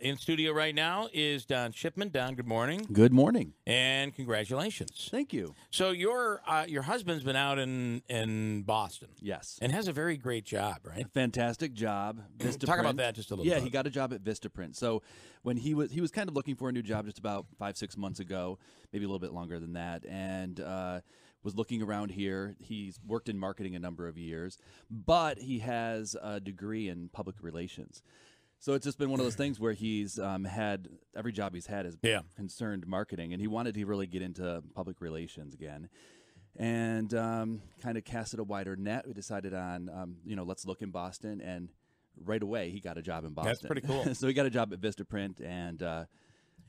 in studio right now is Don Shipman. Don, good morning. Good morning. And congratulations. Thank you. So your husband's been out in Boston. Yes. And has a very great job, right? A fantastic job. Vistaprint. Talk about that just a little bit. Yeah, he got a job at Vistaprint. So when he was kind of looking for a new job just about 5-6 months ago, maybe a little bit longer than that, and was looking around here. He's worked in marketing a number of years, but he has a degree in public relations. So it's just been one of those things where he's had every job he's had has concerned marketing, and he wanted to really get into public relations again. And kind of casted a wider net. We decided on, let's look in Boston, and right away he got a job in Boston. That's pretty cool. So he got a job at Vistaprint, and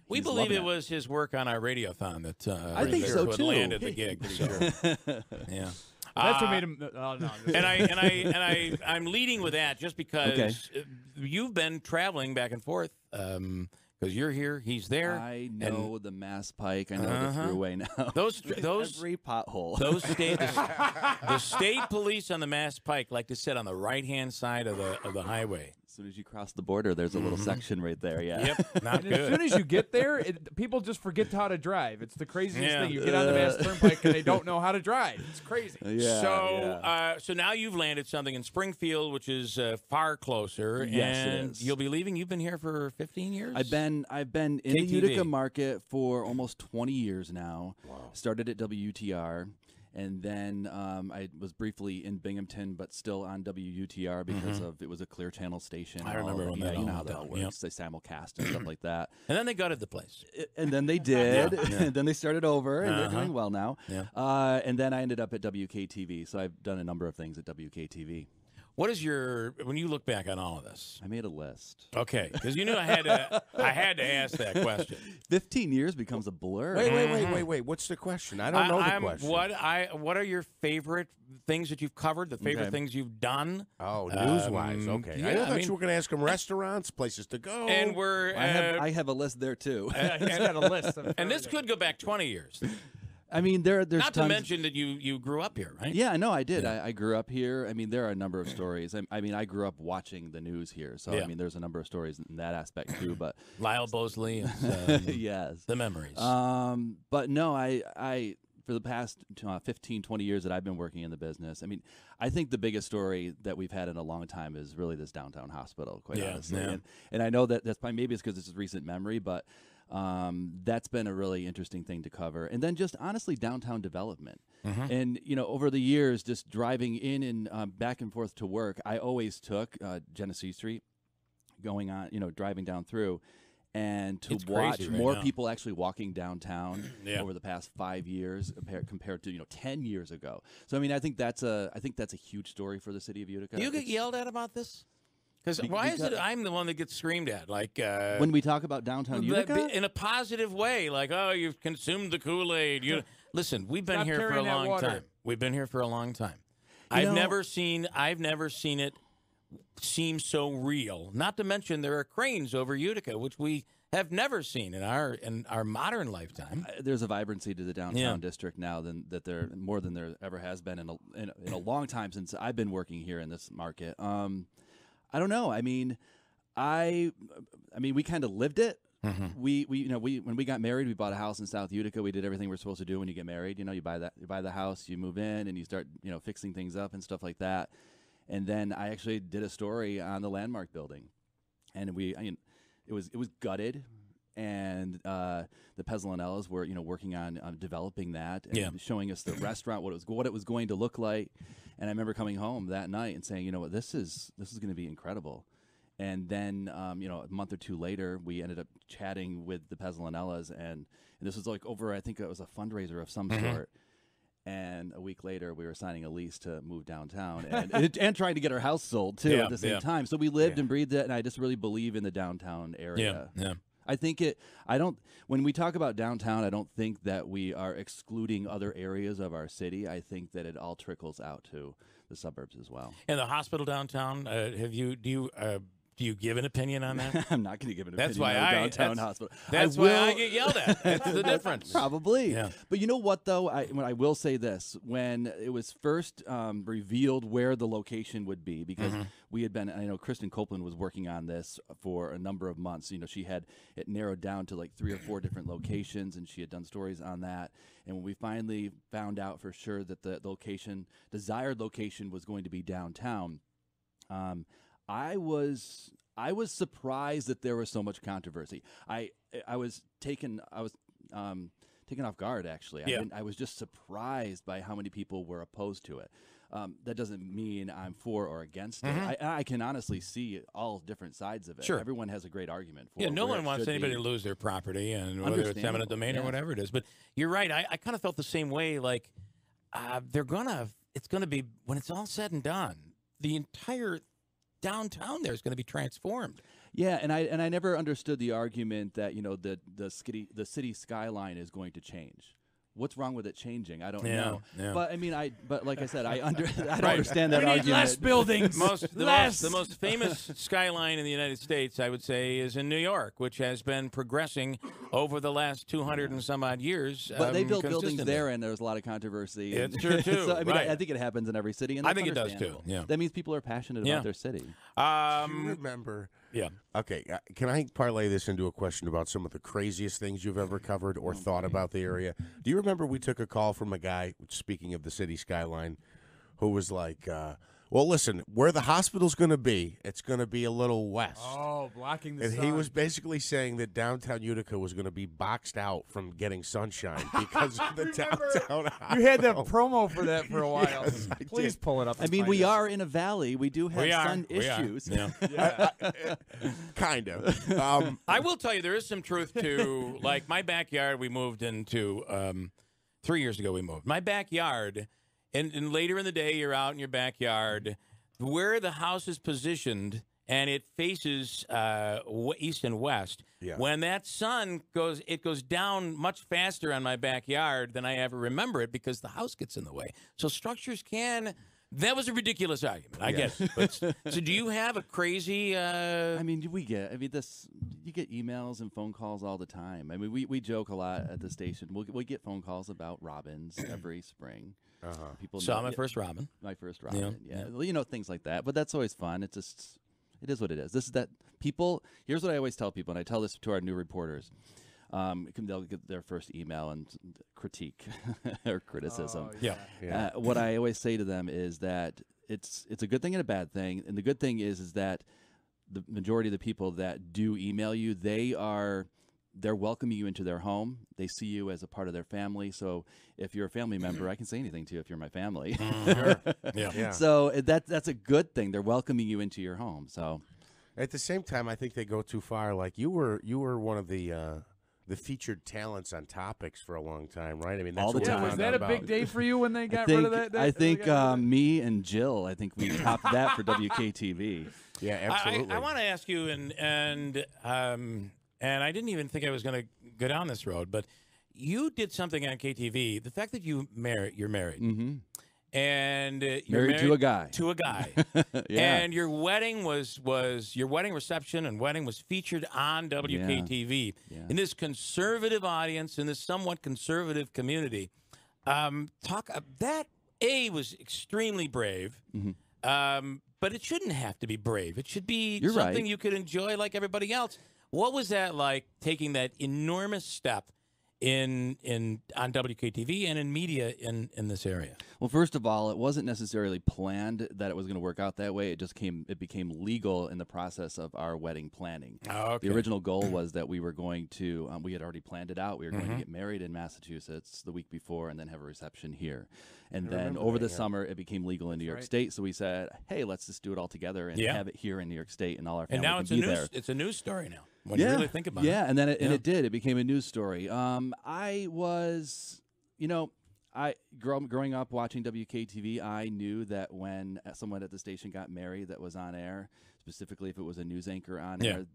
we believe it was his work on our radiothon that I think so too. landed the gig. So. Yeah. That's what made him. Oh no! I'm leading with that just because you've been traveling back and forth. Because you're here, he's there. I know the Mass Pike. I know the Thruway now. Those every pothole. The state police on the Mass Pike like to sit on the right-hand side of the highway. As soon as you cross the border, there's a little section right there. Yeah. Yep. Not good. As soon as you get there, people just forget how to drive. It's the craziest thing. You get on the Mass Turnpike and they don't know how to drive. It's crazy. Yeah. So now you've landed something in Springfield, which is far closer. Yes, and it is. You'll be leaving. You've been here for 15 years. I've been in the Utica market for almost 20 years now. Wow. Started at WUTR, and then I was briefly in Binghamton, but still on WUTR because of it was a Clear Channel station. I remember when that you know all how that all went down. works. They simulcast and stuff like that. And then they gutted the place. And then they did. Yeah. And then they started over, and they're doing well now. Yeah. And then I ended up at WKTV, so I've done a number of things at WKTV. What is when you look back on all of this? I made a list. Okay, because you knew I had to ask that question. 15 years becomes a blur. Wait. What's the question? I don't know the question. What are your favorite things that you've covered? The favorite things you've done? Oh, news-wise. Okay. Yeah, I thought you were going to ask him restaurants, places to go. And we're I have a list there too. He's got a list. And this could go back 20 years. I mean, there's not tons. to mention that you grew up here, right? Yeah, no, I did. I grew up here. I mean, there are a number of stories. I mean, I grew up watching the news here, so I mean, there's a number of stories in that aspect too. But Lyle Bosley, and, yes, the memories. But no, I for the past 15, 20 years that I've been working in the business, I mean, I think the biggest story that we've had in a long time is really this downtown hospital. Quite honestly, and I know that's probably maybe it's because it's a recent memory, but. That's been a really interesting thing to cover. And then just honestly downtown development. And, over the years, just driving in and back and forth to work, I always took Genesee Street going on, driving down through. And to watch more people actually walking downtown over the past 5 years compared to 10 years ago. So I mean I think that's a huge story for the city of Utica. Do you get yelled at about this? Because why is it I'm the one that gets screamed at? Like when we talk about downtown Utica? In a positive way, like, oh, you've consumed the Kool-Aid. Listen, we've been here for a long time. We've been here for a long time. I've never seen it seem so real. Not to mention there are cranes over Utica, which we have never seen in our modern lifetime. There's a vibrancy to the downtown district now that there more than there ever has been in a long time since I've been working here in this market. I don't know. I mean, we kind of lived it. We when we got married, we bought a house in South Utica. We did everything we're supposed to do when you get married. You buy the house, you move in, and you start fixing things up and stuff like that. And then I actually did a story on the Landmark building, and it was gutted, and the Pezzolonellas were working on developing that and showing us the restaurant what it was going to look like. And I remember coming home that night and saying, what, this is going to be incredible. And then a month or two later, we ended up chatting with the Pezzolonellas, and this was like over, I think it was a fundraiser of some sort. And a week later, we were signing a lease to move downtown and trying to get our house sold too at the same time. So we lived and breathed it, and I just really believe in the downtown area. Yeah. I think when we talk about downtown, I don't think that we are excluding other areas of our city. I think that it all trickles out to the suburbs as well. And the hospital downtown, Do you give an opinion on that? I'm not going to give an That's opinion why on downtown hospital. That's why I get yelled at. That's the difference. Probably. Yeah. But you know what, though? I will say this. When it was first revealed where the location would be, because we had been, I know Kristen Copeland was working on this for a number of months. You know, she had it narrowed down to like 3 or 4 different locations, and she had done stories on that. And when we finally found out for sure that the desired location was going to be downtown, I was surprised that there was so much controversy. I was taken off guard, actually. Yeah. I was just surprised by how many people were opposed to it. That doesn't mean I'm for or against it. I can honestly see all different sides of it. Sure. Everyone has a great argument for Yeah, it. no where one it wants should anybody be. to lose their property, and whether it's eminent domain or whatever it is. But you're right. I kind of felt the same way. Like it's gonna be, when it's all said and done, the entire downtown there is going to be transformed. Yeah, and I never understood the argument that, you know, the city skyline is going to change. What's wrong with it changing? I don't know. Yeah. But I mean, but like I said, I don't understand that We need argument. less buildings. The most famous skyline in the United States, I would say, is in New York, which has been progressing over the last 200 and some odd years. But they built buildings there, and there was a lot of controversy. It's true too. So I mean, right. I think it happens in every city, and I that's think it does too. understandable. Yeah. That means people are passionate about their city. Do you remember? Yeah. Okay, can I parlay this into a question about some of the craziest things you've ever covered or thought about the area? Do you remember we took a call from a guy, speaking of the city skyline, who was like, well, listen, where the hospital's going to be, it's going to be a little west. Oh, blocking the And sun. he was basically saying that downtown Utica was going to be boxed out from getting sunshine because of the downtown hospital. You had the promo for that for a while. Yes, I Please did. pull it up. I and mean, find we it. are in a valley. We do have sun We are. issues. Yeah. Kind of. I will tell you, there is some truth to, like, my backyard. We moved into 3 years ago. We moved my backyard, and later in the day, you're out in your backyard, where the house is positioned, and it faces east and west. Yeah. When that sun goes, it goes down much faster on my backyard than I ever remember it, because the house gets in the way. So structures can. That was a ridiculous argument. I get it. But, so do you have a crazy? I mean, you get emails and phone calls all the time. I mean, we joke a lot at the station. We get phone calls about robins every spring. People Saw my first robin. My first robin. Yeah. Well, you know, things like that. But that's always fun. It is what it is. Here's what I always tell people, and I tell this to our new reporters. They'll get their first email and critique or criticism. What I always say to them is that it's a good thing and a bad thing. And the good thing is that the majority of the people that do email you, they're welcoming you into their home. They see you as a part of their family. So if you're a family member, I can say anything to you if you're my family. Yeah. So that's a good thing. They're welcoming you into your home. So At the same time, I think they go too far. Like you were one of the featured talents on Topics for a long time, right? I mean, that's All the what we time. Was found that out a big about. day for you when they got I rid think, of that? I think me and Jill, I think we topped that for WKTV. Yeah, absolutely. I want to ask you, and I didn't even think I was going to go down this road, but you did something on KTV. The fact that you're married, Mm-hmm. and you're Married to a guy. to a guy, Yeah. and your wedding was your wedding reception and wedding was featured on WKTV in this conservative audience, in this somewhat conservative community. That was extremely brave. But it shouldn't have to be brave. It should be something you could enjoy like everybody else. What was that like, taking that enormous step on WKTV and in media in this area? Well, first of all, it wasn't necessarily planned that it was going to work out that way. It became legal in the process of our wedding planning. Oh, okay. The original goal was that we were going to, we had already planned it out. We were going to get married in Massachusetts the week before and then have a reception here. And then over the summer, it became legal in New York State. So we said, hey, let's just do it all together and have it here in New York State, and all our family And now can be there. it's a news story now. When you really think about it. Yeah, and then it did. It became a news story. I was, growing up watching WKTV, I knew that when someone at the station got married that was on air, specifically if it was a news anchor on air,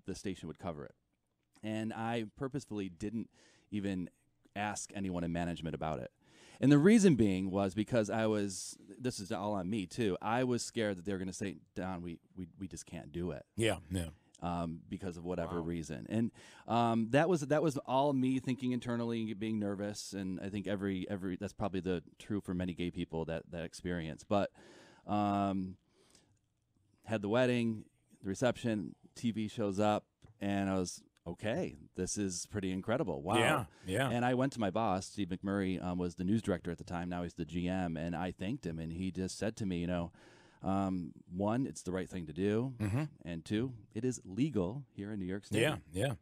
the station would cover it. And I purposefully didn't even ask anyone in management about it. And the reason being was because this is all on me too. I was scared that they were going to say, Don, we just can't do it. Yeah. Because of whatever reason. And that was all me thinking internally, being nervous. And I think every that's probably true for many gay people, that experience. But had the wedding, the reception, TV shows up, and I was, okay, this is pretty incredible. Wow. Yeah. And I went to my boss, Steve McMurray, was the news director at the time. Now he's the GM. And I thanked him. And he just said to me, one, it's the right thing to do. And two, it is legal here in New York State. Yeah.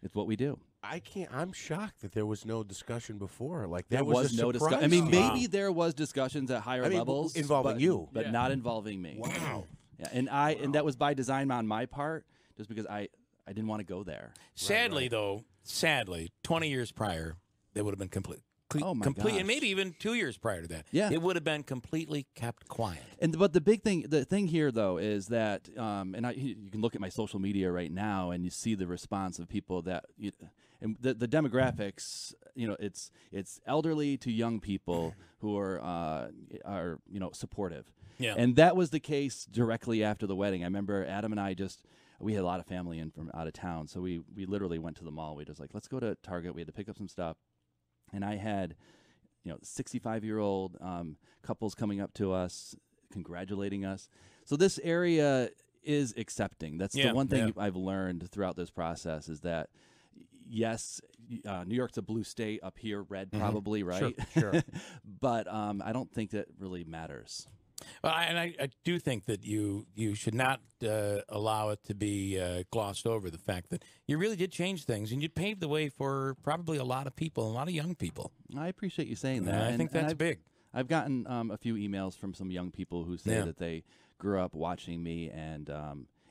It's what we do. I'm shocked that there was no discussion before. Like there was no discussion. I mean, maybe there was discussions at higher levels involving you, but not involving me. Wow. Yeah, and that was by design on my part, just because I didn't want to go there. Sadly, 20 years prior, they would have been complete, and maybe even 2 years prior to that. Yeah, it would have been completely kept quiet. But the thing here though is that, you can look at my social media right now and you see the response of people and the demographics. It's elderly to young people who are supportive. Yeah, and that was the case directly after the wedding. I remember Adam and I we had a lot of family in from out of town, so we literally went to the mall. We just let's go to Target. We had to pick up some stuff, and I had 65-year-old couples coming up to us, congratulating us. So this area is accepting. That's the one thing I've learned throughout this process is that, yes, New York's a blue state, up here red probably, right? Sure. But I don't think that really matters. Well, I do think that you should not allow it to be glossed over, the fact that you really did change things and you paved the way for probably a lot of people, a lot of young people. I appreciate you saying that. I think that's big. I've gotten a few emails from some young people who say that they grew up watching me and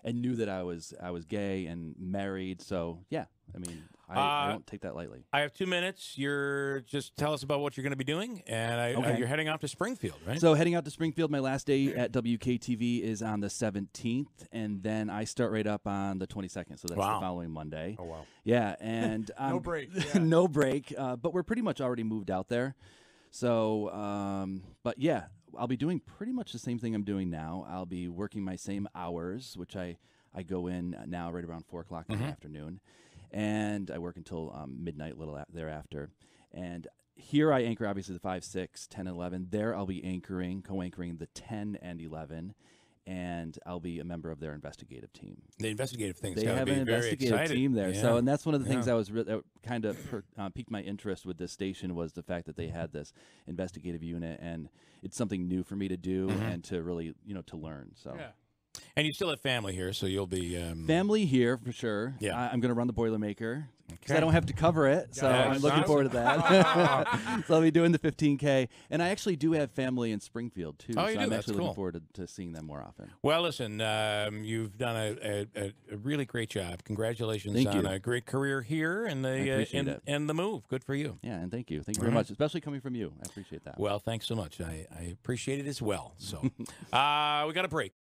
knew that I was gay and married. So yeah, I mean, I don't take that lightly. I have 2 minutes. Just tell us about what you're going to be doing, and you're heading off to Springfield, right? So heading out to Springfield, my last day at WKTV is on the 17th, and then I start right up on the 22nd. So that's the following Monday. Oh wow! Yeah, and no break. No break. But we're pretty much already moved out there. So, but yeah, I'll be doing pretty much the same thing I'm doing now. I'll be working my same hours, which I go in now right around 4 o'clock in the afternoon, and I work until midnight, little thereafter. And here I anchor, obviously, the 5, 6, 10, and 11. There I'll be co-anchoring the 10 and 11, and I'll be a member of their investigative team. The investigative thing's They got to have be an very investigative exciting. team there. Yeah. So, and that's one of the things that kind of piqued my interest with this station was the fact that they had this investigative unit, and it's something new for me to do and to really, to learn. So. Yeah. And you still have family here, so you'll be... family here, for sure. Yeah. I'm going to run the Boilermaker because Okay. I don't have to cover it, so Yeah, I'm looking forward to that. So I'll be doing the 15K. And I actually do have family in Springfield, too. Oh, so you do? I'm That's actually cool. looking forward to seeing them more often. Well, listen, you've done a really great job. Congratulations Thank on you. a great career here and and the move. Good for you. Yeah, and thank you. Thank you very much, especially coming from you. I appreciate that. Well, thanks so much. I appreciate it as well. So we got a break.